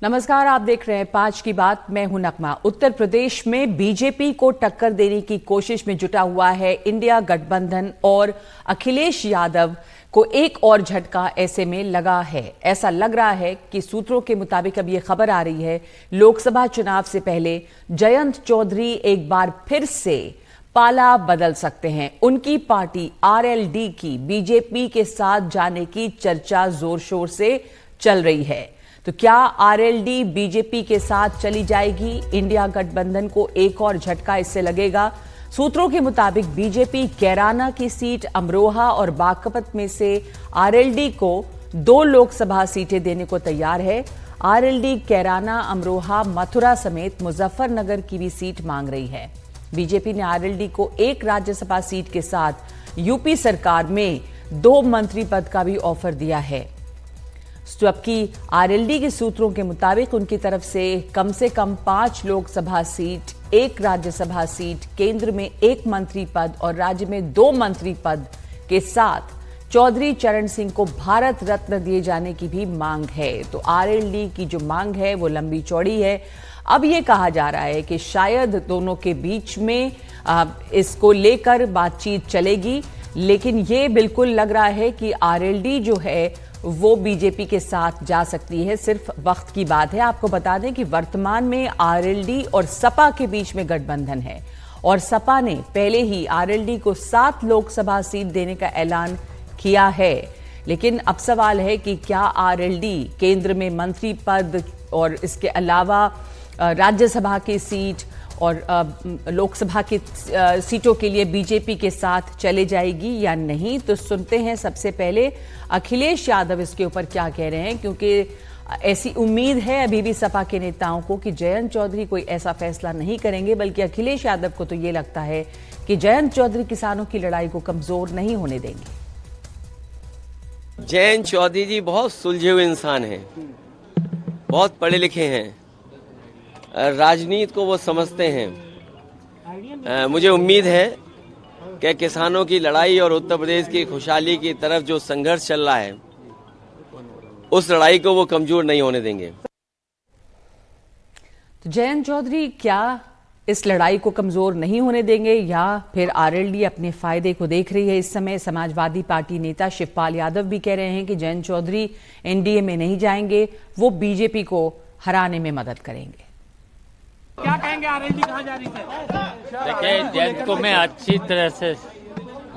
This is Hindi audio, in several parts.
नमस्कार, आप देख रहे हैं 5 की बात। मैं हूं नकमा। उत्तर प्रदेश में बीजेपी को टक्कर देने की कोशिश में जुटा हुआ है इंडिया गठबंधन और अखिलेश यादव को एक और झटका ऐसे में लगा है। ऐसा लग रहा है कि सूत्रों के मुताबिक अब यह खबर आ रही है, लोकसभा चुनाव से पहले जयंत चौधरी एक बार फिर से पाला बदल सकते हैं। उनकी पार्टी आरएलडी की बीजेपी के साथ जाने की चर्चा जोर शोर से चल रही है। तो क्या आरएलडी बीजेपी के साथ चली जाएगी? इंडिया गठबंधन को एक और झटका इससे लगेगा। सूत्रों के मुताबिक बीजेपी कैराना की सीट, अमरोहा और बागपत में से आरएलडी को 2 लोकसभा सीटें देने को तैयार है। आरएलडी कैराना, अमरोहा, मथुरा समेत मुजफ्फरनगर की भी सीट मांग रही है। बीजेपी ने आरएलडी को 1 राज्यसभा सीट के साथ यूपी सरकार में 2 मंत्री पद का भी ऑफर दिया है। जबकि आरएलडी के सूत्रों के मुताबिक उनकी तरफ से कम 5 लोकसभा सीट, 1 राज्यसभा सीट, केंद्र में 1 मंत्री पद और राज्य में 2 मंत्री पद के साथ चौधरी चरण सिंह को भारत रत्न दिए जाने की भी मांग है। तो आरएलडी की जो मांग है वो लंबी चौड़ी है। अब ये कहा जा रहा है कि शायद दोनों के बीच में इसको लेकर बातचीत चलेगी, लेकिन ये बिल्कुल लग रहा है कि आरएलडी जो है वो बीजेपी के साथ जा सकती है। सिर्फ वक्त की बात है। आपको बता दें कि वर्तमान में आरएलडी और सपा के बीच में गठबंधन है और सपा ने पहले ही आरएलडी को 7 लोकसभा सीट देने का ऐलान किया है। लेकिन अब सवाल है कि क्या आरएलडी केंद्र में मंत्री पद और इसके अलावा राज्यसभा की सीट और लोकसभा की सीटों के लिए बीजेपी के साथ चले जाएगी या नहीं? तो सुनते हैं सबसे पहले अखिलेश यादव इसके ऊपर क्या कह रहे हैं, क्योंकि ऐसी उम्मीद है अभी भी सपा के नेताओं को कि जयंत चौधरी कोई ऐसा फैसला नहीं करेंगे, बल्कि अखिलेश यादव को तो ये लगता है कि जयंत चौधरी किसानों की लड़ाई को कमजोर नहीं होने देंगे। जयंत चौधरी जी बहुत सुलझे हुए इंसान हैं, बहुत पढ़े लिखे हैं, राजनीति को वो समझते हैं। मुझे उम्मीद है कि किसानों की लड़ाई और उत्तर प्रदेश की खुशहाली की तरफ जो संघर्ष चल रहा है, उस लड़ाई को वो कमजोर नहीं होने देंगे। तो जयंत चौधरी क्या इस लड़ाई को कमजोर नहीं होने देंगे या फिर आरएलडी अपने फायदे को देख रही है? इस समय समाजवादी पार्टी नेता शिवपाल यादव भी कह रहे हैं कि जयंत चौधरी एनडीए में नहीं जाएंगे, वो बीजेपी को हराने में मदद करेंगे। क्या कहेंगे आरएलडी कहाँ जा रही है? देखिए, जयंत को मैं अच्छी तरह से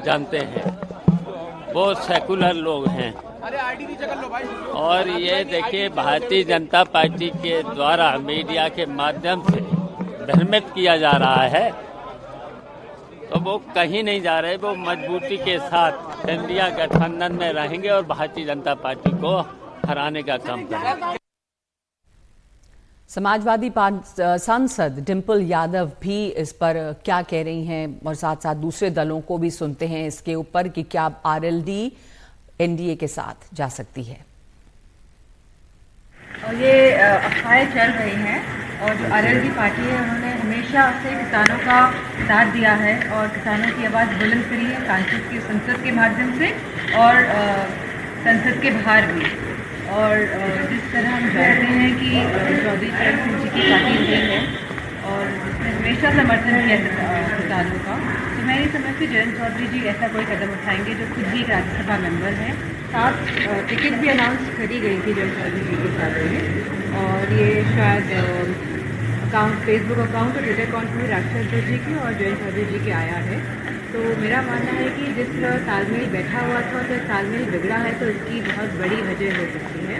जानते हैं, वो सेकुलर लोग हैं और ये देखिए भारतीय जनता पार्टी के द्वारा मीडिया के माध्यम से भ्रमित किया जा रहा है, तो वो कहीं नहीं जा रहे। वो मजबूती के साथ इंडिया गठबंधन में रहेंगे और भारतीय जनता पार्टी को हराने का काम करेंगे। समाजवादी सांसद डिंपल यादव भी इस पर क्या कह रही हैं और साथ साथ दूसरे दलों को भी सुनते हैं इसके ऊपर कि क्या आरएलडी एनडीए के साथ जा सकती है। ये अफवाहें चल रही हैं और जो आरएलडी पार्टी है उन्होंने हमेशा से किसानों का साथ दिया है और किसानों की आवाज़ बुलंद करी है संसद के माध्यम से और संसद के बाहर भी। और जिस तरह हम जानते हैं कि चौधरी चरण सिंह जी की पार्टी रही है और जिसने हमेशा समर्थन किया किसानों का, तो मैं ये समझती जयंत चौधरी जी ऐसा कोई कदम उठाएंगे जो खुद भी एक राज्यसभा मेंबर हैं। 7 टिकट भी अनाउंस करी गई थी जयंत चौधरी जी के साथ में और ये शायद अकाउंट, फेसबुक अकाउंट और ट्विटर अकाउंट में राजशेखर जी की और जयंत चौधरी जी के आया है। तो मेरा मानना है कि जिस तालमेल बैठा हुआ था तो तालमेल बिगड़ा है, तो इसकी बहुत बड़ी वजह हो सकती है।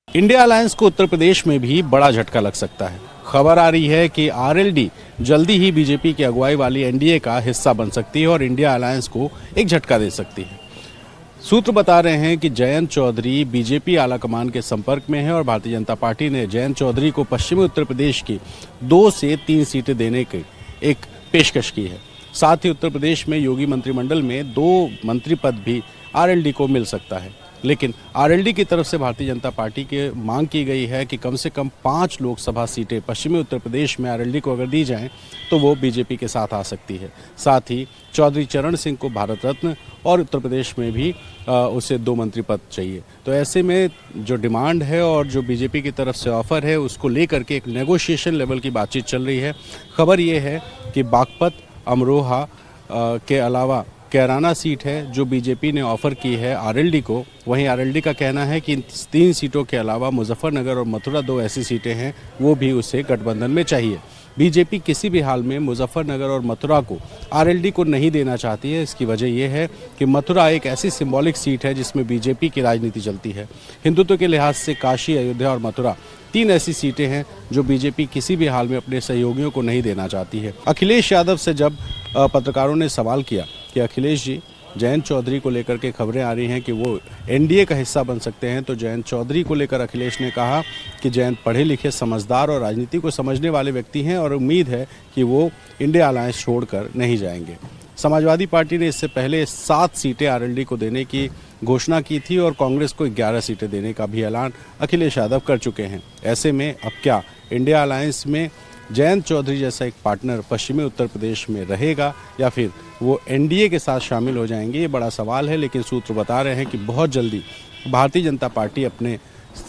इंडिया अलायंस को उत्तर प्रदेश में भी बड़ा झटका लग सकता है। खबर आ रही है कि आरएलडी जल्दी ही बीजेपी की अगुवाई वाली एनडीए का हिस्सा बन सकती है और इंडिया अलायंस को एक झटका दे सकती है। सूत्र बता रहे हैं कि जयंत चौधरी बीजेपी आलाकमान के संपर्क में है और भारतीय जनता पार्टी ने जयंत चौधरी को पश्चिमी उत्तर प्रदेश की 2 से 3 सीटें देने की एक पेशकश की है। साथ ही उत्तर प्रदेश में योगी मंत्रिमंडल में 2 मंत्री पद भी आरएलडी को मिल सकता है। लेकिन आरएलडी की तरफ से भारतीय जनता पार्टी की मांग की गई है कि कम से कम 5 लोकसभा सीटें पश्चिमी उत्तर प्रदेश में आरएलडी को अगर दी जाएं तो वो बीजेपी के साथ आ सकती है। साथ ही चौधरी चरण सिंह को भारत रत्न और उत्तर प्रदेश में भी उसे 2 मंत्री पद चाहिए। तो ऐसे में जो डिमांड है और जो बीजेपी की तरफ से ऑफर है उसको लेकर के एक नेगोशिएशन लेवल की बातचीत चल रही है। खबर ये है कि बागपत, अमरोहा के अलावा कैराना सीट है जो बीजेपी ने ऑफर की है आरएलडी को। वहीं आरएलडी का कहना है कि इन 3 सीटों के अलावा मुजफ्फरनगर और मथुरा 2 ऐसी सीटें हैं वो भी उसे गठबंधन में चाहिए। बीजेपी किसी भी हाल में मुजफ्फरनगर और मथुरा को आरएलडी को नहीं देना चाहती है। इसकी वजह यह है कि मथुरा एक ऐसी सिंबॉलिक सीट है जिसमें बीजेपी की राजनीति चलती है। हिंदुत्व के लिहाज से काशी, अयोध्या और मथुरा 3 ऐसी सीटें हैं जो बीजेपी किसी भी हाल में अपने सहयोगियों को नहीं देना चाहती है। अखिलेश यादव से जब पत्रकारों ने सवाल किया कि अखिलेश जी, जयंत चौधरी को लेकर के खबरें आ रही हैं कि वो एनडीए का हिस्सा बन सकते हैं, तो जयंत चौधरी को लेकर अखिलेश ने कहा कि जयंत पढ़े लिखे, समझदार और राजनीति को समझने वाले व्यक्ति हैं और उम्मीद है कि वो इंडिया अलायंस छोड़कर नहीं जाएंगे। समाजवादी पार्टी ने इससे पहले 7 सीटें आरएलडी को देने की घोषणा की थी और कांग्रेस को 11 सीटें देने का भी ऐलान अखिलेश यादव कर चुके हैं। ऐसे में अब क्या इंडिया अलायंस में जयंत चौधरी जैसा एक पार्टनर पश्चिमी उत्तर प्रदेश में रहेगा या फिर वो एनडीए के साथ शामिल हो जाएंगे, ये बड़ा सवाल है। लेकिन सूत्र बता रहे हैं कि बहुत जल्दी भारतीय जनता पार्टी अपने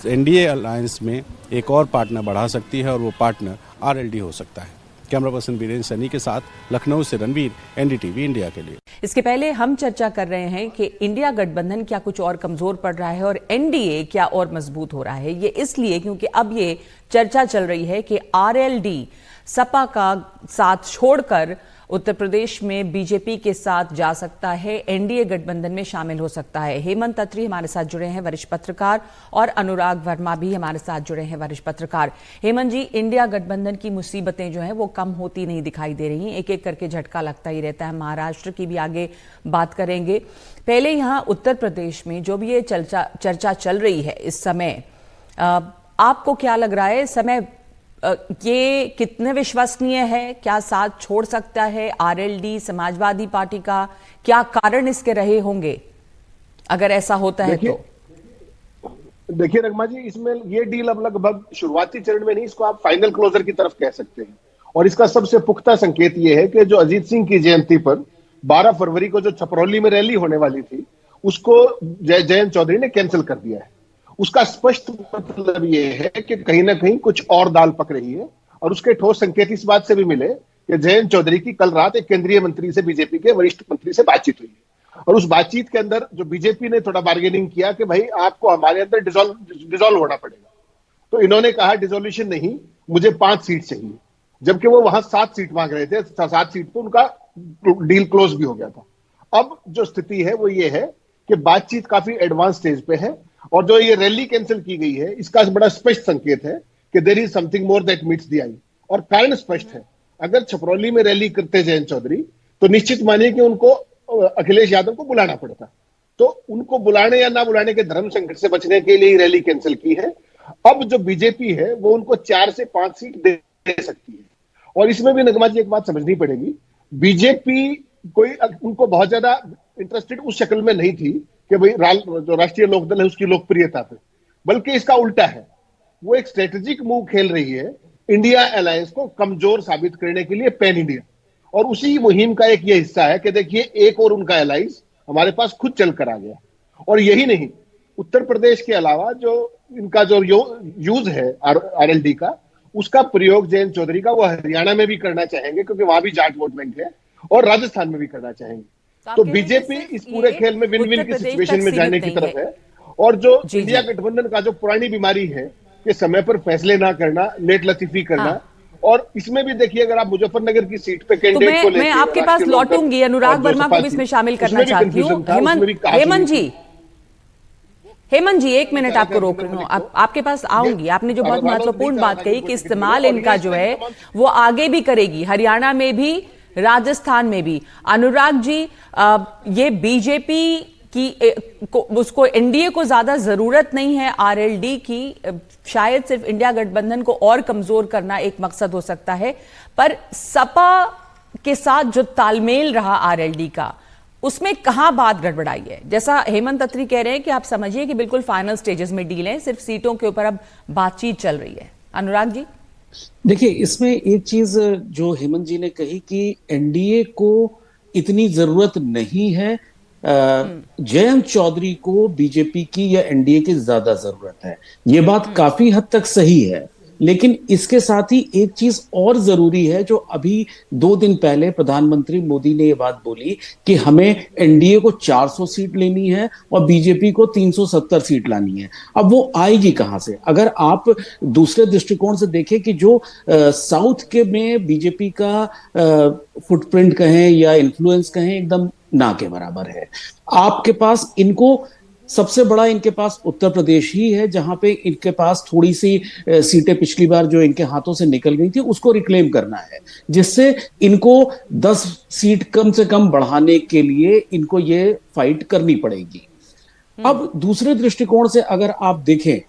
एनडीए अलायंस में एक और पार्टनर बढ़ा सकती है और वो पार्टनर आरएलडी हो सकता है। कैमरा पर्सन बीरेन सैनी के साथ लखनऊ से रणवीर, एनडीटीवी इंडिया के लिए। इसके पहले हम चर्चा कर रहे हैं कि इंडिया गठबंधन क्या कुछ और कमजोर पड़ रहा है और एनडीए क्या और मजबूत हो रहा है। ये इसलिए क्योंकि अब ये चर्चा चल रही है कि आरएलडी सपा का साथ छोड़कर उत्तर प्रदेश में बीजेपी के साथ जा सकता है, एनडीए गठबंधन में शामिल हो सकता है। हेमंत अत्री हमारे साथ जुड़े हैं, वरिष्ठ पत्रकार, और अनुराग वर्मा भी हमारे साथ जुड़े हैं, वरिष्ठ पत्रकार। हेमंत जी, इंडिया गठबंधन की मुसीबतें जो हैं वो कम होती नहीं दिखाई दे रही, एक एक करके झटका लगता ही रहता है। महाराष्ट्र की भी आगे बात करेंगे। पहले यहाँ उत्तर प्रदेश में जो भी ये चर्चा चल रही है इस समय, आपको क्या लग रहा है समय ये कितने विश्वसनीय है? क्या साथ छोड़ सकता है आरएलडी समाजवादी पार्टी का? क्या कारण इसके रहे होंगे अगर ऐसा होता है तो? देखिए रगमा जी, इसमें ये डील अब लगभग शुरुआती चरण में नहीं, इसको आप फाइनल क्लोजर की तरफ कह सकते हैं। और इसका सबसे पुख्ता संकेत ये है कि जो अजीत सिंह की जयंती पर 12 फरवरी को जो छपरौली में रैली होने वाली थी उसको जयंत चौधरी ने कैंसिल कर दिया है। उसका स्पष्ट मतलब यह है कि कहीं ना कहीं कुछ और दाल पक रही है। और उसके ठोस संकेत इस बात से भी मिले कि जयंत चौधरी की कल रात एक केंद्रीय मंत्री से, बीजेपी के वरिष्ठ मंत्री से बातचीत हुई है और उस बातचीत के अंदर जो बीजेपी ने थोड़ा बार्गेनिंग किया कि भाई आपको हमारे अंदर डिसॉल्व होना पड़ेगा, तो इन्होंने कहा डिसोल्यूशन नहीं, मुझे 5 सीट चाहिए, जबकि वो वहां 7 सीट मांग रहे थे। 7 सीट पर उनका डील क्लोज भी हो गया था। अब जो स्थिति है वो ये है कि बातचीत काफी एडवांस स्टेज पे है और जो ये रैली कैंसिल की गई है इसका बड़ा स्पष्ट संकेत है कि there is something more that meets the eye. और कारण स्पष्ट है, अगर छपरौली में रैली करते जयंत चौधरी तो निश्चित मानिए कि उनको अखिलेश यादव को बुलाना पड़ता, तो उनको बुलाने या ना बुलाने के धर्म संकट से बचने के लिए रैली कैंसिल की है। अब जो बीजेपी है वो उनको 4 से 5 सीट दे सकती है। और इसमें भी नगमा जी एक बात समझनी पड़ेगी, बीजेपी कोई उनको बहुत ज्यादा इंटरेस्टेड उस शक्ल में नहीं थी कि भाई जो राष्ट्रीय लोकदल है उसकी लोकप्रियता पे, बल्कि इसका उल्टा है। वो एक स्ट्रेटेजिक मूव खेल रही है इंडिया अलायंस को कमजोर साबित करने के लिए पैन इंडिया, और उसी मुहिम का एक ये हिस्सा है कि देखिए एक और उनका अलायंस हमारे पास खुद चल कर आ गया। और यही नहीं, उत्तर प्रदेश के अलावा जो इनका जो यूज है आरएलडी का, उसका प्रयोग जयंत चौधरी का वो हरियाणा में भी करना चाहेंगे क्योंकि वहां भी जाट वोट बैंक है, और राजस्थान में भी करना चाहेंगे। तो बीजेपी इस पूरे खेल में विन विन की सिचुएशन में जाने की तरफ है। और जो इंडिया गठबंधन का जो पुरानी बीमारी है कि समय पर फैसले ना करना, लेट लतीफी करना, और इसमें भी देखिए अगर आप मुजफ्फरनगर की सीट पे कैंडिडेट को लेकर, मैं आपके पास लौटूंगी, अनुराग वर्मा को भी इसमें शामिल करना चाहती हूँ। हेमंत जी 1 मिनट आपको रोक रही हूँ, आपके पास आऊंगी। आपने जो बहुत महत्वपूर्ण बात कही कि इस्तेमाल इनका जो है वो आगे भी करेगी, हरियाणा में भी, राजस्थान में भी। अनुराग जी, ये बीजेपी की उसको एनडीए को ज्यादा जरूरत नहीं है आरएलडी की, शायद सिर्फ इंडिया गठबंधन को और कमजोर करना एक मकसद हो सकता है, पर सपा के साथ जो तालमेल रहा आरएलडी का, उसमें कहां बात गड़बड़ाई है? जैसा हेमंत अत्री कह रहे हैं कि आप समझिए कि बिल्कुल फाइनल स्टेजेस में डील है, सिर्फ सीटों के ऊपर अब बातचीत चल रही है। अनुराग जी, देखिए, इसमें एक चीज जो हेमंत जी ने कही कि एनडीए को इतनी जरूरत नहीं है, जयंत चौधरी को बीजेपी की या एनडीए की ज्यादा जरूरत है। ये बात काफी हद तक सही है, लेकिन इसके साथ ही एक चीज और जरूरी है जो अभी 2 दिन पहले प्रधानमंत्री मोदी ने ये बात बोली कि हमें एनडीए को 400 सीट लेनी है और बीजेपी को 370 सीट लानी है। अब वो आएगी कहां से? अगर आप दूसरे दृष्टिकोण से देखें कि जो साउथ के में बीजेपी का फुटप्रिंट कहें या इन्फ्लुएंस कहें, एकदम ना के बराबर है। आपके पास इनको सबसे बड़ा इनके पास उत्तर प्रदेश ही है, जहां पे इनके पास थोड़ी सी सीटें पिछली बार जो इनके हाथों से निकल गई थी उसको रिक्लेम करना है, जिससे इनको 10 सीट कम से कम बढ़ाने के लिए इनको ये फाइट करनी पड़ेगी। अब दूसरे दृष्टिकोण से अगर आप देखें,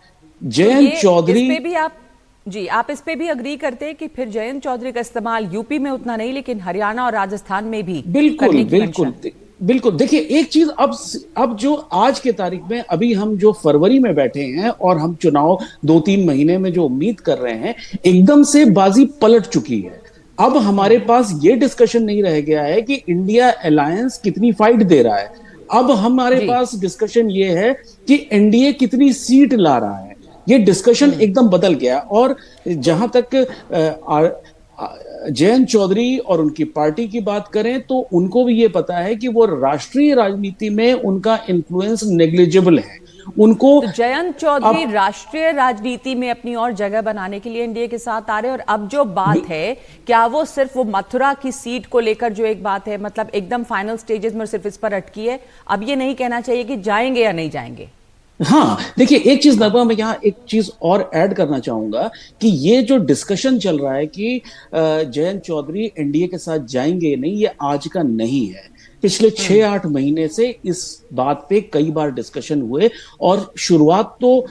जयंत चौधरी, इस पे भी आप इस पे भी अग्री करते हैं कि फिर जयंत चौधरी का इस्तेमाल यूपी में उतना नहीं लेकिन हरियाणा और राजस्थान में भी बिल्कुल बिल्कुल बिल्कुल। देखिए, एक चीज अब जो आज के तारीख में, अभी हम जो फरवरी में बैठे हैं और हम चुनाव 2-3 महीने में जो उम्मीद कर रहे हैं, एकदम से बाजी पलट चुकी है। अब हमारे पास ये डिस्कशन नहीं रह गया है कि इंडिया अलायंस कितनी फाइट दे रहा है। अब हमारे पास डिस्कशन ये है कि एनडीए कितनी सीट ला रहा है। ये डिस्कशन एकदम बदल गया। और जहां तक जयंत चौधरी और उनकी पार्टी की बात करें तो उनको भी ये पता है कि वो राष्ट्रीय राजनीति में उनका इन्फ्लुएंस नेग्लिजिबल है। उनको तो जयंत चौधरी राष्ट्रीय राजनीति में अपनी और जगह बनाने के लिए एनडीए के साथ आ रहे हैं। और अब जो बात है, क्या वो सिर्फ वो मथुरा की सीट को लेकर जो एक बात है, मतलब एकदम फाइनल स्टेजेस में सिर्फ इस पर अटकी है? अब ये नहीं कहना चाहिए कि जाएंगे या नहीं जाएंगे? हाँ, देखिए, एक चीज नगमा, मैं यहाँ एक चीज और ऐड करना चाहूंगा कि ये जो डिस्कशन चल रहा है कि जयंत चौधरी एनडीए के साथ जाएंगे या नहीं, ये आज का नहीं है। पिछले 6-8 महीने से इस बात पे कई बार डिस्कशन हुए। और शुरुआत तो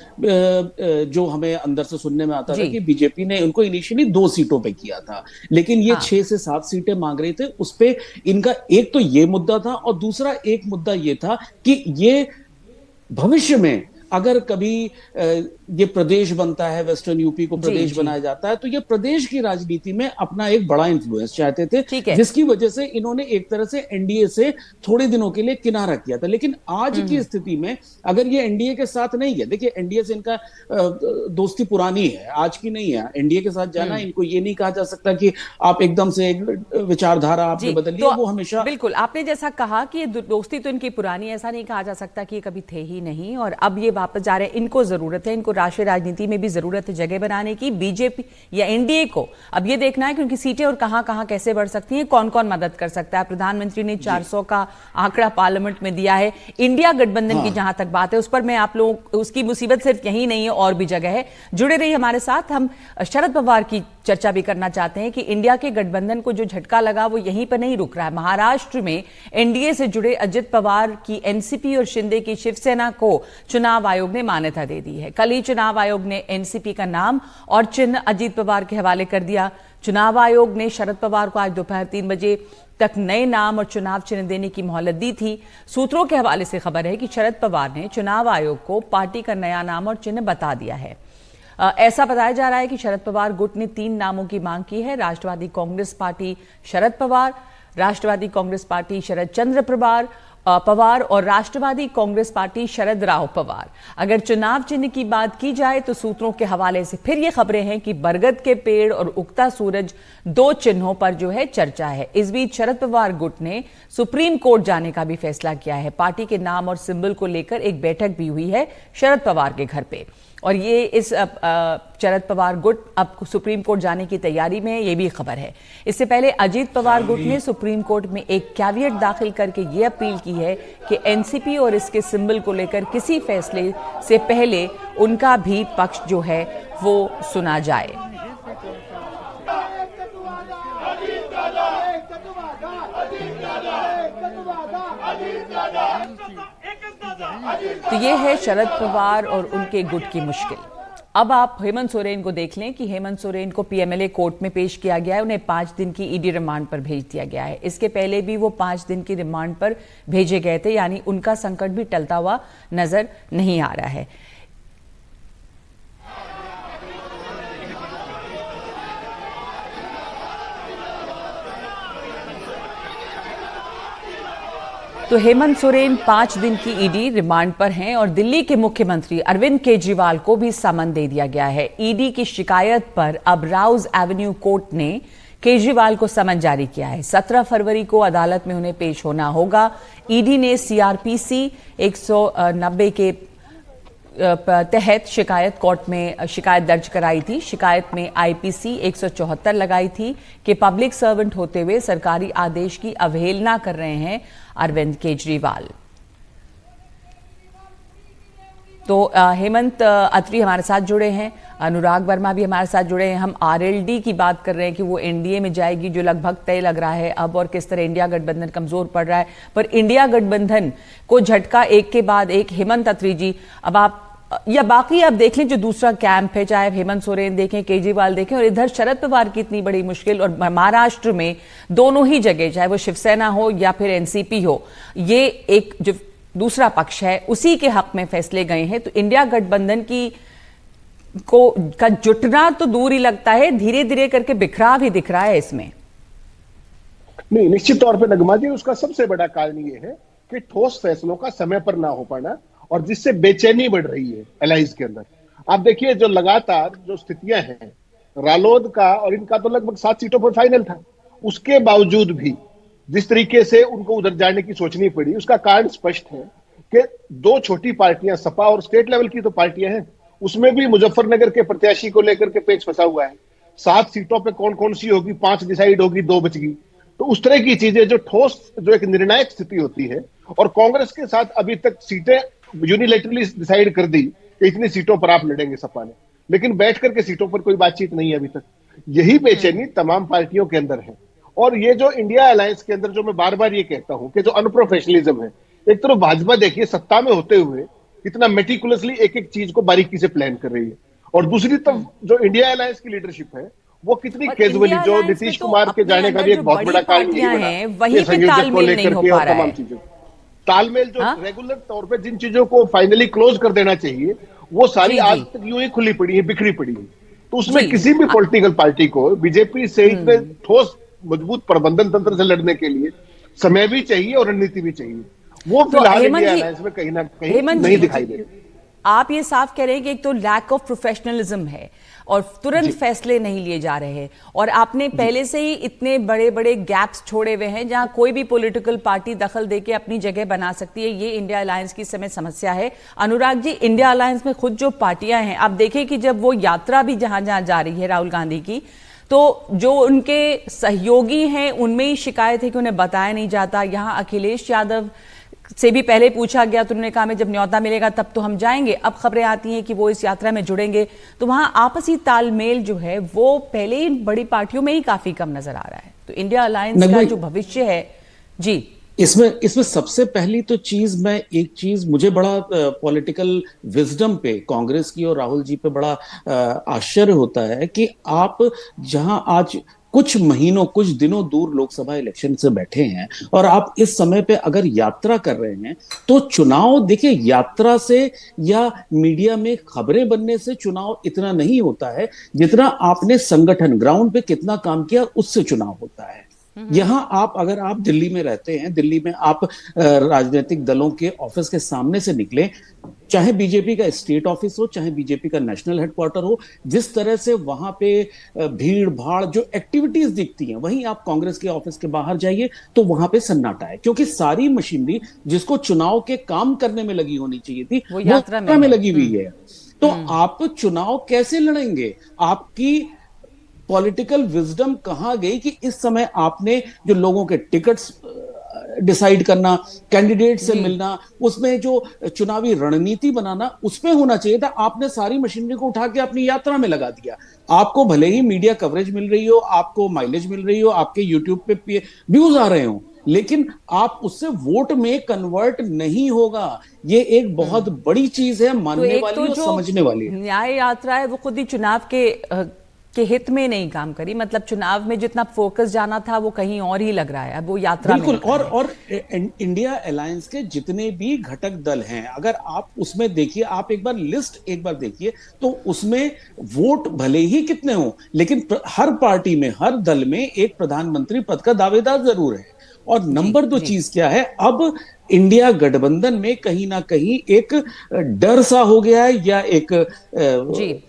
जो हमें अंदर से सुनने में आता था कि बीजेपी ने उनको इनिशियली 2 सीटों पे किया था, लेकिन ये 6 से 7 सीटें मांग रहे थे। उस पे इनका एक तो ये मुद्दा था और दूसरा एक मुद्दा ये था कि ये भविष्य में अगर कभी ये प्रदेश बनता है, वेस्टर्न यूपी को प्रदेश बनाया जाता है, तो ये प्रदेश की राजनीति में अपना एक बड़ा इन्फ्लुएंस चाहते थे, जिसकी वजह से इन्होंने एक तरह से एनडीए से थोड़े दिनों के लिए किनारा किया था। लेकिन आज की स्थिति में अगर ये एनडीए के साथ नहीं है, देखिए एनडीए से इनका दोस्ती पुरानी है, आज की नहीं है। एनडीए के साथ जाना, इनको ये नहीं कहा जा सकता कि आप एकदम से एक विचारधारा आपने बदल ली। वो हमेशा, बिल्कुल आपने जैसा कहा कि दोस्ती तो इनकी पुरानी, ऐसा नहीं कहा जा सकता कि ये कभी थे ही नहीं और अब ये वापस जा रहे हैं। इनको जरूरत है, इनको राष्ट्रीय राजनीति में भी जरूरत है जगह बनाने की। बीजेपी या एनडीए को अब ये देखना है कि उनकी सीटें और कहां कहां कैसे बढ़ सकती हैं, कौन कौन मदद कर सकता है। प्रधानमंत्री ने 400 का आंकड़ा पार्लियामेंट में दिया है। इंडिया गठबंधन की जहां तक बात है, उस पर मैं आप लोग, उसकी मुसीबत सिर्फ यही नहीं है, और भी जगह है। जुड़े रहिए हमारे साथ। हम शरद पवार की चर्चा भी करना चाहते हैं कि इंडिया के गठबंधन को जो झटका लगा वो यहीं पर नहीं रुक रहा है। महाराष्ट्र में एनडीए से जुड़े अजित पवार की एनसीपी और शिंदे की शिवसेना को चुनाव आयोग ने मान्यता दे दी है। कल ही चुनाव आयोग ने एनसीपी का नाम और चिन्ह अजित पवार के हवाले कर दिया। चुनाव आयोग ने शरद पवार को आज दोपहर 3 बजे तक नए नाम और चुनाव चिन्ह देने की मोहलत दी थी। सूत्रों के हवाले से खबर है कि शरद पवार ने चुनाव आयोग को पार्टी का नया नाम और चिन्ह बता दिया है। ऐसा बताया जा रहा है कि शरद पवार गुट ने 3 नामों की मांग की है। राष्ट्रवादी कांग्रेस पार्टी शरद पवार, राष्ट्रवादी कांग्रेस पार्टी शरद चंद्र पवार और राष्ट्रवादी कांग्रेस पार्टी शरद राव पवार। अगर चुनाव चिन्ह की बात की जाए तो सूत्रों के हवाले से फिर ये खबरें हैं कि बरगद के पेड़ और उगता सूरज 2 चिन्हों पर जो है चर्चा है। इस बीच शरद पवार गुट ने सुप्रीम कोर्ट जाने का भी फैसला किया है। पार्टी के नाम और सिंबल को लेकर एक बैठक भी हुई है शरद पवार के घर पे, और ये इस शरद पवार गुट अब सुप्रीम कोर्ट जाने की तैयारी में है, ये भी खबर है। इससे पहले अजीत पवार गुट ने सुप्रीम कोर्ट में एक कैविएट दाखिल करके ये अपील की है कि एनसीपी और इसके सिंबल को लेकर किसी फैसले से पहले उनका भी पक्ष जो है वो सुना जाए। तो ये है शरद पवार और उनके गुट की मुश्किल। अब आप हेमंत सोरेन को देख लें कि हेमंत सोरेन को पीएमएलए कोर्ट में पेश किया गया है, उन्हें 5 दिन की ईडी रिमांड पर भेज दिया गया है। इसके पहले भी वो 5 दिन की रिमांड पर भेजे गए थे, यानी उनका संकट भी टलता हुआ नजर नहीं आ रहा है। तो हेमंत सोरेन 5 दिन की ईडी रिमांड पर हैं और दिल्ली के मुख्यमंत्री अरविंद केजरीवाल को भी समन दे दिया गया है। ईडी की शिकायत पर अब राउज एवेन्यू कोर्ट ने केजरीवाल को समन जारी किया है। 17 फरवरी को अदालत में उन्हें पेश होना होगा। ईडी ने सीआरपीसी 190 के तहत शिकायत कोर्ट में शिकायत दर्ज कराई थी। शिकायत में आईपीसी 174 लगाई थी कि पब्लिक सर्वेंट होते हुए सरकारी आदेश की अवहेलना कर रहे हैं अरविंद केजरीवाल। तो हेमंत अत्री हमारे साथ जुड़े हैं, अनुराग वर्मा भी हमारे साथ जुड़े हैं। हम आरएलडी की बात कर रहे हैं कि वो एनडीए में जाएगी, जो लगभग तय लग रहा है अब, और किस तरह इंडिया गठबंधन कमजोर पड़ रहा है। पर इंडिया गठबंधन को झटका एक के बाद एक। हेमंत अत्री जी, अब आप या बाकी आप देख लें जो दूसरा कैंप है, चाहे हेमंत सोरेन देखें, केजरीवाल देखें, और इधर शरद पवार की इतनी बड़ी मुश्किल, और महाराष्ट्र में दोनों ही जगह, चाहे वो शिवसेना हो या फिर एनसीपी हो, ये एक जो दूसरा पक्ष है उसी के हक में फैसले गए हैं। तो इंडिया गठबंधन का जुटना तो दूर ही लगता है, धीरे धीरे करके बिखराव भी दिख रहा है इसमें। नहीं, निश्चित तौर पे नगमा जी, उसका सबसे बड़ा कारण ये है कि ठोस फैसलों का समय पर ना हो पाना, और जिससे बेचैनी बढ़ रही है एलाइंस के अंदर। आप देखिए जो लगातार जो स्थितियां हैं, रालोद का और इनका तो लगभग 7 सीटों पर फाइनल था, उसके बावजूद भी जिस तरीके से उनको उधर जाने की सोचनी पड़ी, उसका कारण स्पष्ट है कि 2 छोटी पार्टियां, सपा और स्टेट लेवल की तो पार्टियां हैं, उसमें भी मुजफ्फरनगर के प्रत्याशी को लेकर के पेच फंसा हुआ है। 7 सीटों पे कौन कौन सी होगी, 5 डिसाइड होगी, 2 बच गई। तो उस तरह की चीजें जो ठोस, जो एक निर्णायक स्थिति होती है, और कांग्रेस के साथ अभी तक सीटें यूनिलैटरली डिसाइड कर दी कि इतनी सीटों पर आप लड़ेंगे सपा ने, लेकिन बैठ करके सीटों पर कोई बातचीत नहीं है अभी तक। यही बेचैनी तमाम पार्टियों के अंदर है। और ये जो इंडिया अलायंस के अंदर, जो मैं बार बार ये कहता हूं कि जो अनप्रोफेशनलिज्म है, एक तरफ भाजपा देखिए सत्ता में होते हुए इतना मेटिकुलसली एक एक चीज को बारीकी से प्लान कर रही है, और दूसरी तरफ जो इंडिया अलायंस की लीडरशिप है वो कितनी कैजुअली, जो नीतीश कुमार के जाने का भी एक बहुत बड़ा कारण यही बना, वहीं पे तालमेल नहीं हो पा रहा है। चीजें तालमेल जो रेगुलर तौर पे जिन चीजों को फाइनली क्लोज कर देना चाहिए, वो सारी आज तक यूं ही खुली पड़ी है, बिखरी पड़ी है। तो उसमें किसी भी पॉलिटिकल पार्टी को बीजेपी से इतने ठोस मजबूत प्रबंधन तंत्र से लड़ने के लिए समय भी चाहिए और रणनीति भी चाहिए। वो फिलहाल इंडिया अलायंस में कहीं ना कहीं नहीं दिखाई दे। आप ये साफ कह रहे हैं कि एक तो लैक ऑफ प्रोफेशनलिज्म है और तुरंत फैसले नहीं लिए जा रहे हैं, और आपने पहले से ही इतने बड़े बड़े गैप्स छोड़े हुए हैं जहां कोई भी पॉलिटिकल पार्टी दखल देके अपनी जगह बना सकती है। ये इंडिया अलायंस की समय समस्या है। अनुराग जी, इंडिया अलायंस में खुद जो पार्टियां हैं, आप देखें कि जब वो यात्रा भी जहां जहां जा रही है राहुल गांधी की, तो जो उनके सहयोगी हैं उनमें ही शिकायत है कि उन्हें बताया नहीं जाता। यहाँ अखिलेश यादव से भी पहले पूछा गया तो उन्होंने कहा मैं जब न्योता मिलेगा तब तो हम जाएंगे। अब खबरें आती हैं कि वो इस यात्रा में जुड़ेंगे। तो वहां आपसी तालमेल जो है वो पहले ही बड़ी पार्टियों में ही काफी कम नजर आ रहा है। तो इंडिया अलायंस का जो भविष्य है जी, इसमें सबसे पहली तो चीज, मैं एक चीज, मुझे बड़ा पॉलिटिकल विजडम पे कांग्रेस की और राहुल जी पे बड़ा आश्चर्य होता है कि आप जहां आज कुछ महीनों, कुछ दिनों दूर लोकसभा इलेक्शन से बैठे हैं और आप इस समय पे अगर यात्रा कर रहे हैं, तो चुनाव, देखिए, यात्रा से या मीडिया में खबरें बनने से चुनाव इतना नहीं होता है जितना आपने संगठन ग्राउंड पे कितना काम किया उससे चुनाव होता है। यहां आप, अगर आप दिल्ली में रहते हैं, दिल्ली में आप राजनीतिक दलों के ऑफिस के सामने से निकले, चाहे बीजेपी का स्टेट ऑफिस हो, चाहे बीजेपी का नेशनल हेडक्वार्टर हो, जिस तरह से वहां पे भीड़ भाड़, जो एक्टिविटीज दिखती हैं, वहीं आप कांग्रेस के ऑफिस के बाहर जाइए तो वहां पे सन्नाटा है, क्योंकि सारी मशीनरी जिसको चुनाव के काम करने में लगी होनी चाहिए थी वो यात्रा में लगी हुई है। तो आप चुनाव कैसे लड़ेंगे? आपकी पॉलिटिकल विजडम कहां गई कि इस समय आपने जो लोगों के टिकट्स डिसाइड करना, कैंडिडेट से मिलना, उसमें जो चुनावी रणनीति बनाना, उसमें होना चाहिए था। आपने सारी मशीनरी को उठा के अपनी यात्रा में लगा दिया। आपको भले ही मीडिया कवरेज मिल रही हो, आपको माइलेज मिल रही हो, आपके यूट्यूब पे व्यूज आ रहे हो, लेकिन आप उससे वोट में कन्वर्ट नहीं होगा। ये एक बहुत बड़ी चीज है, तो मानने एक वाली तो और जो समझने वाली है। न्याय यात्रा है वो खुद ही चुनाव के हित में नहीं काम करी, मतलब चुनाव में जितना फोकस जाना था वो कहीं और ही लग रहा है, अब वो यात्रा में बिल्कुल। लग रहा है। इंडिया अलायंस के जितने भी घटक दल हैं, अगर आप उसमें देखिए, आप एक बार लिस्ट एक बार देखिए, तो उसमें वोट भले ही कितने हो, लेकिन हर पार्टी में, हर दल में एक प्रधानमंत्री पद का दावेदार जरूर है। और नंबर दो चीज क्या है, अब इंडिया गठबंधन में कहीं ना कहीं एक डर सा हो गया है, या एक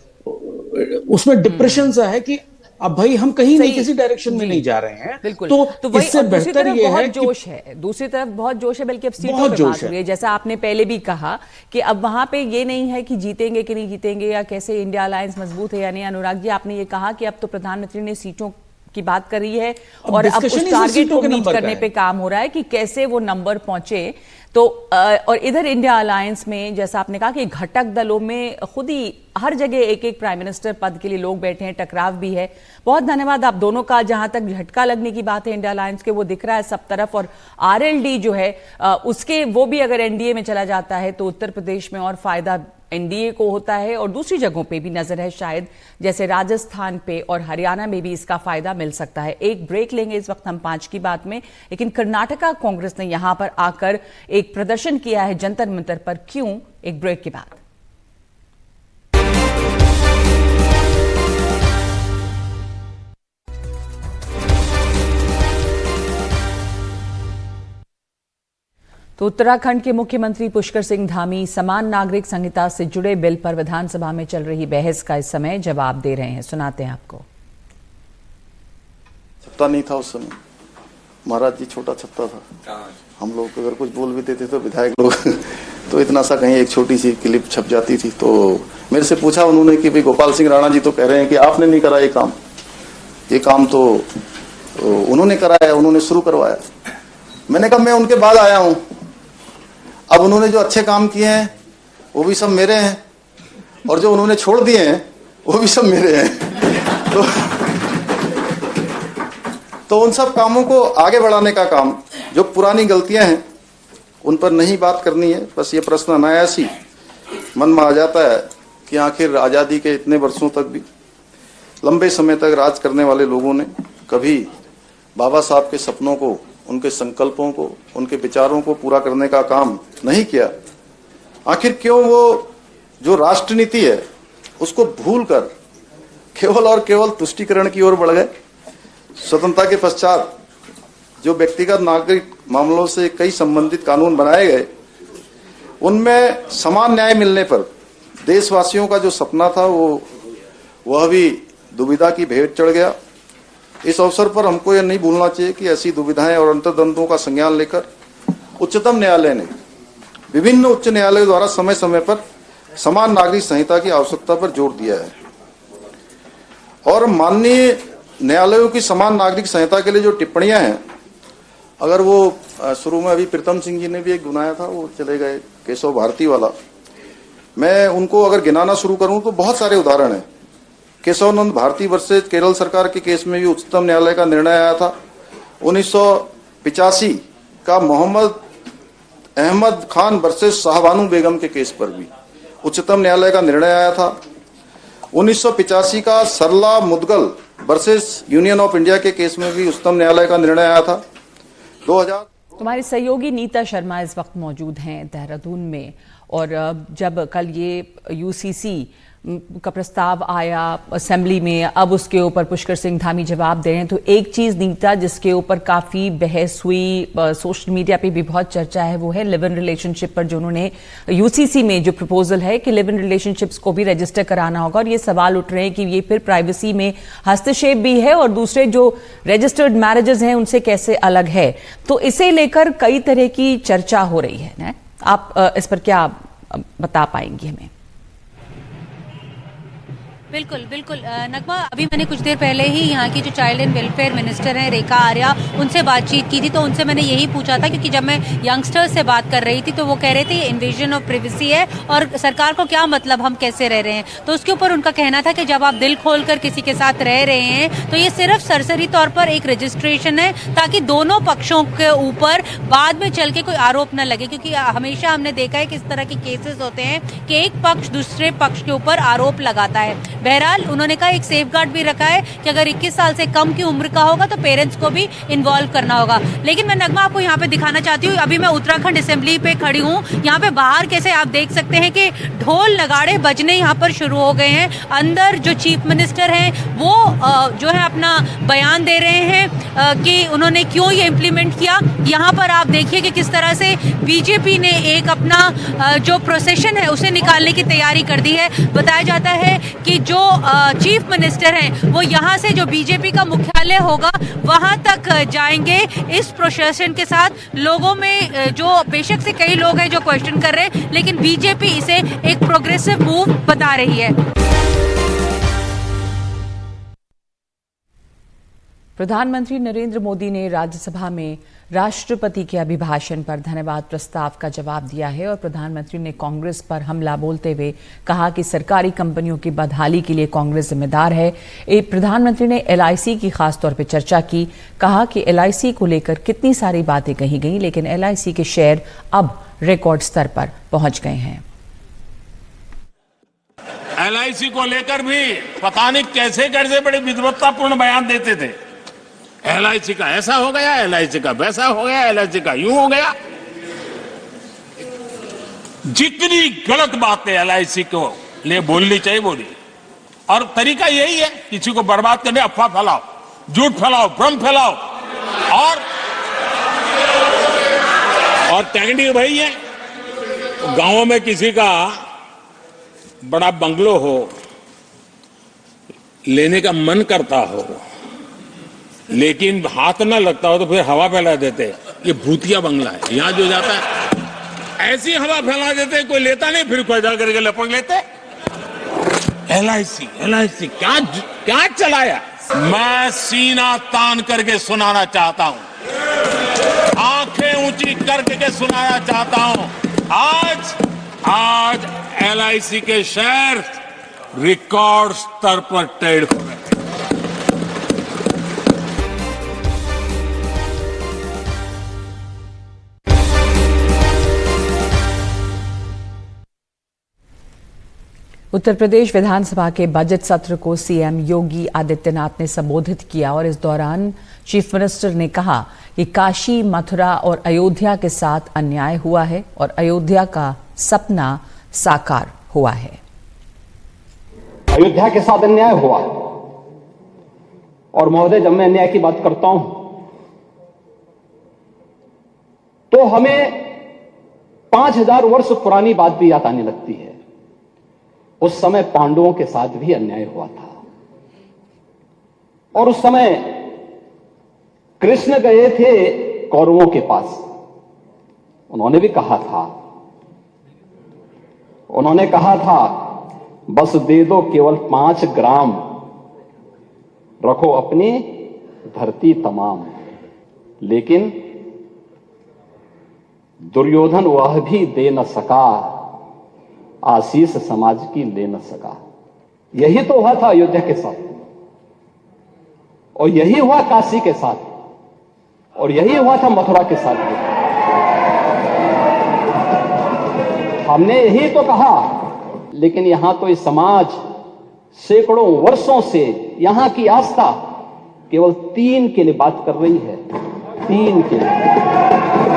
उसमें डिप्रेशन सा है कि अब भाई हम कहीं नहीं, किसी डायरेक्शन में नहीं जा रहे हैं। बिल्कुल। तो वही, इससे बेहतर ये है कि जोश है, दूसरी तरफ बहुत जोश है, बल्कि अब सीटों पे बात हो रही है। जैसा आपने पहले भी कहा कि अब वहां पे ये नहीं है कि जीतेंगे कि नहीं जीतेंगे, या कैसे इंडिया अलायंस मजबूत है या नहीं। अनुराग जी, आपने ये कहा कि अब तो प्रधानमंत्री ने सीटों की बात करी है और अब उस टारगेट को मीट करने पे काम हो रहा है कि कैसे वो नंबर पहुंचे। तो और इधर इंडिया अलायंस में जैसा आपने कहा कि घटक दलों में खुद ही हर जगह एक एक प्राइम मिनिस्टर पद के लिए लोग बैठे हैं, टकराव भी है। बहुत धन्यवाद आप दोनों का। जहां तक झटका लगने की बात है इंडिया अलायंस के, वो दिख रहा है सब तरफ, और आरएलडी जो है उसके, वो भी अगर एनडीए में चला जाता है तो उत्तर प्रदेश में और फायदा एनडीए को होता है, और दूसरी जगहों पे भी नजर है शायद, जैसे राजस्थान पे और हरियाणा में भी इसका फायदा मिल सकता है। एक ब्रेक लेंगे इस वक्त हम 5 की बात में, लेकिन कर्नाटका कांग्रेस ने यहां पर आकर एक प्रदर्शन किया है जंतर मंतर पर, क्यों? एक ब्रेक के बाद। तो उत्तराखंड के मुख्यमंत्री पुष्कर सिंह धामी समान नागरिक संहिता से जुड़े बिल पर विधानसभा में चल रही बहस का इस समय जवाब दे रहे हैं, सुनाते हैं आपको। छत्ता नहीं था उस समय, महाराज जी छोटा छत्ता था। हम लोग अगर कुछ बोल भी देते तो विधायक लोग तो इतना सा कहीं एक छोटी सी क्लिप छप जाती थी। तो मेरे से पूछा उन्होंने कि भाई गोपाल सिंह राणा जी तो कह रहे हैं कि आपने नहीं करा ये काम तो उन्होंने कराया, उन्होंने शुरू करवाया। मैंने कहा मैं उनके बाद आया हूं, अब उन्होंने जो अच्छे काम किए हैं वो भी सब मेरे हैं, और जो उन्होंने छोड़ दिए हैं वो भी सब मेरे हैं। तो उन सब कामों को आगे बढ़ाने का काम, जो पुरानी गलतियां हैं उन पर नहीं बात करनी है। बस ये प्रश्न अनायास ही मन में आ जाता है कि आखिर आजादी के इतने वर्षों तक भी, लंबे समय तक राज करने वाले लोगों ने कभी बाबा साहब के सपनों को, उनके संकल्पों को, उनके विचारों को पूरा करने का काम नहीं किया। आखिर क्यों वो जो राष्ट्र नीति है उसको भूलकर केवल और केवल तुष्टीकरण की ओर बढ़ गए। स्वतंत्रता के पश्चात जो व्यक्तिगत नागरिक मामलों से कई संबंधित कानून बनाए गए, उनमें समान न्याय मिलने पर देशवासियों का जो सपना था वह भी दुविधा की भेंट चढ़ गया। इस अवसर पर हमको यह नहीं भूलना चाहिए कि ऐसी दुविधाएं और अंतर्द्वंद्वों का संज्ञान लेकर उच्चतम न्यायालय ने विभिन्न उच्च न्यायालयों द्वारा समय समय पर समान नागरिक संहिता की आवश्यकता पर जोर दिया है। और माननीय न्यायालयों की समान नागरिक संहिता के लिए जो टिप्पणियां हैं, अगर वो शुरू में अभी प्रीतम सिंह जी ने भी एक गुनाया था, वो चले गए केशव भारती वाला, मैं उनको अगर गिनाना शुरू करूं तो बहुत सारे उदाहरण हैं। केशवानंद भारती वर्सेज केरल सरकार के केस में भी उच्चतम न्यायालय का निर्णय आया था। 1985 का मोहम्मद अहमद खान वर्सेज शाहबानू बेगम के केस पर भी उच्चतम न्यायालय का निर्णय आया था। 1985 का Sarla Mudgal versus union of India के केस में भी उच्चतम न्यायालय का निर्णय आया था। 2000 तुम्हारी सहयोगी नीता शर्मा इस वक्त मौजूद हैं देहरादून में, और जब कल ये यूसीसी का प्रस्ताव आया असेंबली में, अब उसके ऊपर पुष्कर सिंह धामी जवाब दे रहे हैं, तो एक चीज नीता जिसके ऊपर काफी बहस हुई, सोशल मीडिया पे भी बहुत चर्चा है, वो है लिव इन रिलेशनशिप पर, जो उन्होंने यूसीसी में जो प्रपोजल है कि लिव इन रिलेशनशिप्स को भी रजिस्टर कराना होगा, और ये सवाल उठ रहे हैं कि ये फिर प्राइवेसी में हस्तक्षेप भी है और दूसरे जो रजिस्टर्ड मैरिजेस हैं उनसे कैसे अलग है। तो इसे लेकर कई तरह की चर्चा हो रही है ना, आप इस पर क्या बता पाएंगे हमें? बिल्कुल बिल्कुल नगमा, अभी मैंने कुछ देर पहले ही यहाँ की जो चाइल्ड एंड वेलफेयर मिनिस्टर हैं रेखा आर्या, उनसे बातचीत की थी। तो उनसे मैंने यही पूछा था, क्योंकि जब मैं यंगस्टर्स से बात कर रही थी तो वो कह रहे थे ये इन्वेजन ऑफ प्रिवेसी है और सरकार को क्या मतलब हम कैसे रह रहे हैं। तो उसके ऊपर उनका कहना था कि जब आप दिल खोल कर किसी के साथ रह रहे हैं तो ये सिर्फ सरसरी तौर पर एक रजिस्ट्रेशन है, ताकि दोनों पक्षों के ऊपर बाद में चल के कोई आरोप न लगे। क्योंकि हमेशा हमने देखा है कि इस तरह के केसेस होते हैं कि एक पक्ष दूसरे पक्ष के ऊपर आरोप लगाता है। बहरहाल उन्होंने कहा एक सेफगार्ड भी रखा है कि अगर 21 साल से कम की उम्र का होगा तो पेरेंट्स को भी इन्वॉल्व करना होगा। लेकिन मैं नगमा आपको यहाँ पे दिखाना चाहती हूँ, अभी मैं उत्तराखंड असेंबली पे खड़ी हूँ। यहाँ पे बाहर कैसे आप देख सकते हैं कि ढोल नगाड़े बजने यहाँ पर शुरू हो गए हैं। अंदर जो चीफ मिनिस्टर हैं वो जो है अपना बयान दे रहे हैं कि उन्होंने क्यों ये इम्प्लीमेंट किया। यहाँ पर आप देखिए कि किस तरह से बीजेपी ने एक अपना जो प्रोसेशन है उसे निकालने की तैयारी कर दी है। बताया जाता है कि जो चीफ मिनिस्टर हैं वो यहाँ से जो बीजेपी का मुख्यालय होगा वहाँ तक जाएंगे इस प्रोसेशन के साथ। लोगों में जो बेशक से कई लोग हैं जो क्वेश्चन कर रहे हैं, लेकिन बीजेपी इसे एक प्रोग्रेसिव मूव बता रही है। प्रधानमंत्री नरेंद्र मोदी ने राज्यसभा में राष्ट्रपति के अभिभाषण पर धन्यवाद प्रस्ताव का जवाब दिया है और प्रधानमंत्री ने कांग्रेस पर हमला बोलते हुए कहा कि सरकारी कंपनियों की बदहाली के लिए कांग्रेस जिम्मेदार है। प्रधानमंत्री ने LIC की खासतौर पर चर्चा की, कहा कि LIC को लेकर कितनी सारी बातें कही गई, लेकिन LIC के शेयर अब रिकॉर्ड स्तर पर पहुंच गए हैं। LIC को लेकर भी पता नहीं कैसे कैसे बड़े विद्वत्तापूर्ण बयान देते थे। LIC का ऐसा हो गया, LIC का वैसा हो गया, LIC का यूं हो गया। जितनी गलत बातें LIC को लिए बोलनी चाहिए बोली, और तरीका यही है किसी को बर्बाद करने, अफवाह फैलाओ, झूठ फैलाओ, भ्रम फैलाओ। और टेक्निक वही है। गांवों में किसी का बड़ा बंगलो हो, लेने का मन करता हो, लेकिन हाथ ना लगता हो तो फिर हवा फैला देते, ये भूतिया बंगला है, यहां जो जाता है ऐसी हवा फैला देते, कोई लेता नहीं, फिर कोई जा करके लपक लेते। LIC क्या चलाया। मैं सीना तान करके सुनाना चाहता हूं, आंखें ऊंची करके सुनाना चाहता हूं, आज LIC के शेयर रिकॉर्ड स्तर पर ट्रेड हो रहे हैं। उत्तर प्रदेश विधानसभा के बजट सत्र को सीएम योगी आदित्यनाथ ने संबोधित किया और इस दौरान चीफ मिनिस्टर ने कहा कि काशी, मथुरा और अयोध्या के साथ अन्याय हुआ है और अयोध्या का सपना साकार हुआ है। अयोध्या के साथ अन्याय हुआ, और महोदय जब मैं अन्याय की बात करता हूं तो हमें 5000 वर्ष पुरानी बात भी याद आने लगती है। उस समय पांडवों के साथ भी अन्याय हुआ था, और उस समय कृष्ण गए थे कौरवों के पास। उन्होंने भी कहा था बस दे दो केवल 5 ग्राम, रखो अपनी धरती तमाम। लेकिन दुर्योधन वह भी दे न सका, आशीष समाज की ले न सका। यही तो हुआ था अयोध्या के साथ, और यही हुआ काशी के साथ, और यही हुआ था मथुरा के साथ भी। हमने यही तो कहा, लेकिन यहां तो इस समाज सैकड़ों वर्षों से यहां की आस्था केवल 3 के लिए बात कर रही है, 3 के लिए।